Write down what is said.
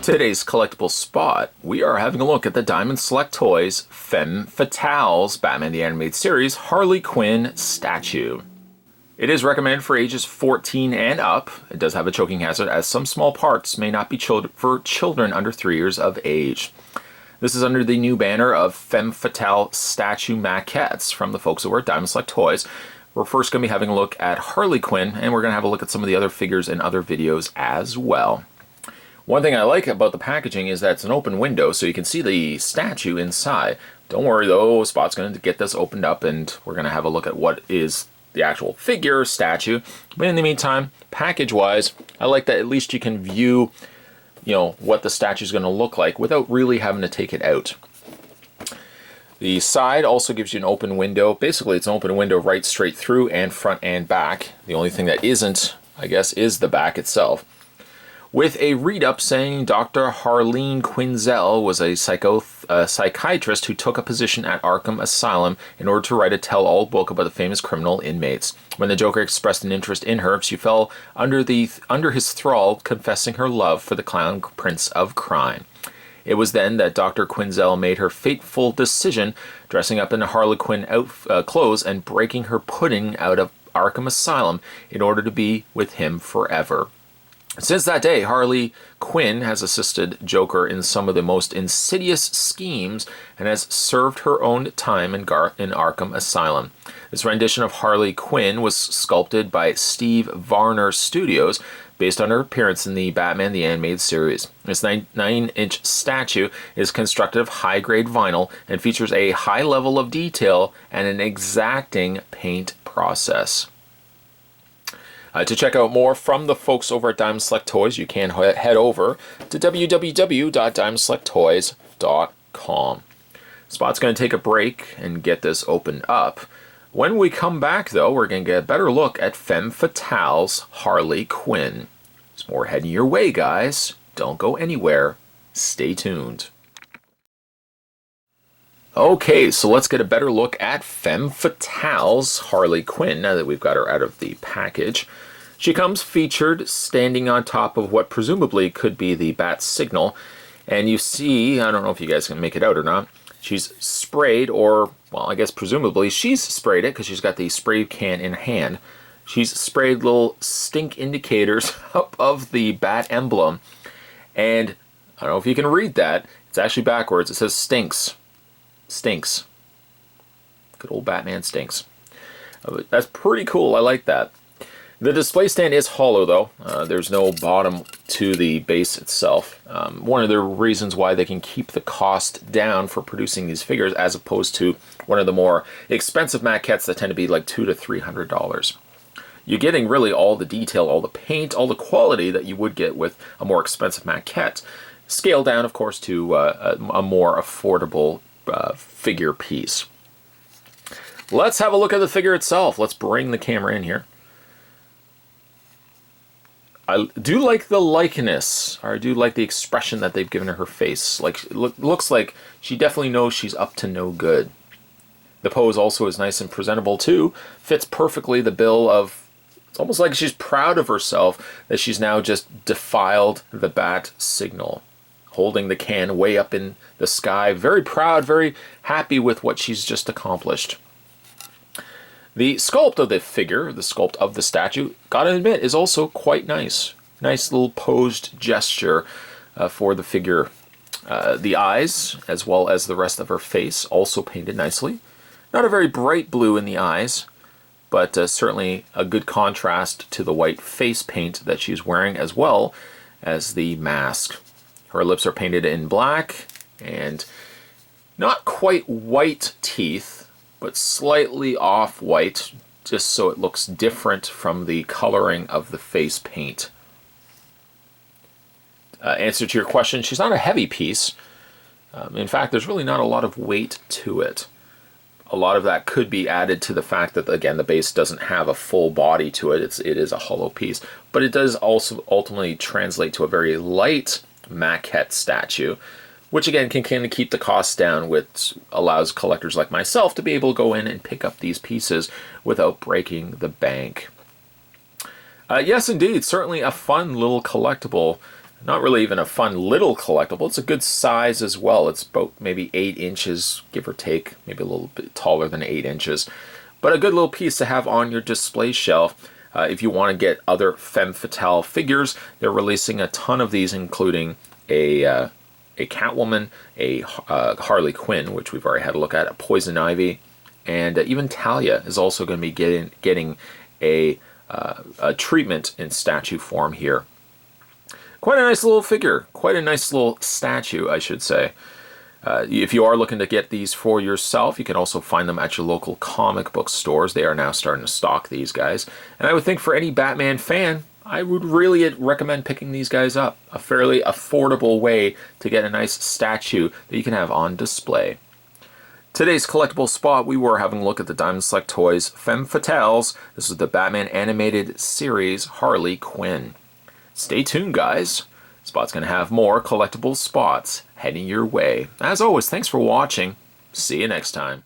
today's collectible spot, we are having a look at the Diamond Select Toys Femme Fatale's Batman the Animated Series Harley Quinn statue. It is recommended for ages 14 and up. It does have a choking hazard, as some small parts may not be for children under 3 years of age. This is under the new banner of Femme Fatale statue maquettes from the folks over at Diamond Select Toys. We're first going to be having a look at Harley Quinn, and we're going to have a look at some of the other figures in other videos as well. One thing I like about the packaging is that it's an open window, so you can see the statue inside. Don't worry though, Spot's going to get this opened up, and we're going to have a look at what is the actual figure statue. But in the meantime, package-wise, I like that at least you can view, what the statue is going to look like without really having to take it out. The side also gives you an open window. Basically, it's an open window right straight through and front and back. The only thing that isn't, I guess, is the back itself. With a read-up saying Dr. Harley Quinn was a psychiatrist who took a position at Arkham Asylum in order to write a tell-all book about the famous criminal inmates. When the Joker expressed an interest in her, she fell under his thrall, confessing her love for the clown prince of crime. It was then that Dr. Quinzel made her fateful decision, dressing up in Harley Quinn clothes and breaking her pudding out of Arkham Asylum in order to be with him forever. Since that day, Harley Quinn has assisted Joker in some of the most insidious schemes and has served her own time in Arkham Asylum. This rendition of Harley Quinn was sculpted by Steve Varner Studios, based on her appearance in the Batman the Animated Series. This 9-inch statue is constructed of high-grade vinyl and features a high level of detail and an exacting paint process. To check out more from the folks over at Diamond Select Toys, you can head over to www.diamondselecttoys.com. Spot's going to take a break and get this opened up. When we come back, though, we're going to get a better look at Femme Fatale's Harley Quinn. There's more heading your way, guys. Don't go anywhere. Stay tuned. Okay, so let's get a better look at Femme Fatale's Harley Quinn now that we've got her out of the package. She comes featured standing on top of what presumably could be the bat signal. And you see, I don't know if you guys can make it out or not, she's sprayed, or, well, I guess presumably she's sprayed it because she's got the spray can in hand. She's sprayed little stink indicators up of the bat emblem. And I don't know if you can read that. It's actually backwards. It says stinks. Stinks. Good old Batman stinks. That's pretty cool. I like that. The display stand is hollow, though. There's no bottom to the base itself. One of the reasons why they can keep the cost down for producing these figures, as opposed to one of the more expensive maquettes that tend to be like $200 to $300. You're getting really all the detail, all the paint, all the quality that you would get with a more expensive maquette. Scaled down, of course, to a more affordable figure piece. Let's have a look at the figure itself. Let's bring the camera in here. I do like the likeness, or I do like the expression that they've given her face. Like, looks like she definitely knows she's up to no good. The pose also is nice and presentable too. Fits perfectly the bill of, it's almost like she's proud of herself that she's now just defiled the bat signal. Holding the can way up in the sky. Very proud, very happy with what she's just accomplished. The sculpt of the figure, the sculpt of the statue, gotta admit, is also quite nice. Nice little posed gesture for the figure. The eyes, as well as the rest of her face, also painted nicely. Not a very bright blue in the eyes, but certainly a good contrast to the white face paint that she's wearing, as well as the mask. Her lips are painted in black, and not quite white teeth, but slightly off-white, just so it looks different from the coloring of the face paint. Answer to your question, she's not a heavy piece. In fact, there's really not a lot of weight to it. A lot of that could be added to the fact that, again, the base doesn't have a full body to it. It is a hollow piece. But it does also ultimately translate to a very light maquette statue, which again can kind of keep the costs down, which allows collectors like myself to be able to go in and pick up these pieces without breaking the bank. Yes, indeed, certainly a fun little collectible. Not really even a fun little collectible. It's a good size as well. It's about maybe 8 inches, give or take, maybe a little bit taller than 8 inches. But a good little piece to have on your display shelf. If you want to get other Femme Fatale figures, they're releasing a ton of these, including a Catwoman, a Harley Quinn, which we've already had a look at, a Poison Ivy, and even Talia is also going to be getting a treatment in statue form here. Quite a nice little figure, quite a nice little statue, I should say. If you are looking to get these for yourself, you can also find them at your local comic book stores. They are now starting to stock these guys. And I would think for any Batman fan, I would really recommend picking these guys up. A fairly affordable way to get a nice statue that you can have on display. Today's collectible spot, we were having a look at the Diamond Select Toys Femme Fatales. This is the Batman animated series Harley Quinn. Stay tuned, guys. Spot's going to have more collectible spots heading your way. As always, thanks for watching. See you next time.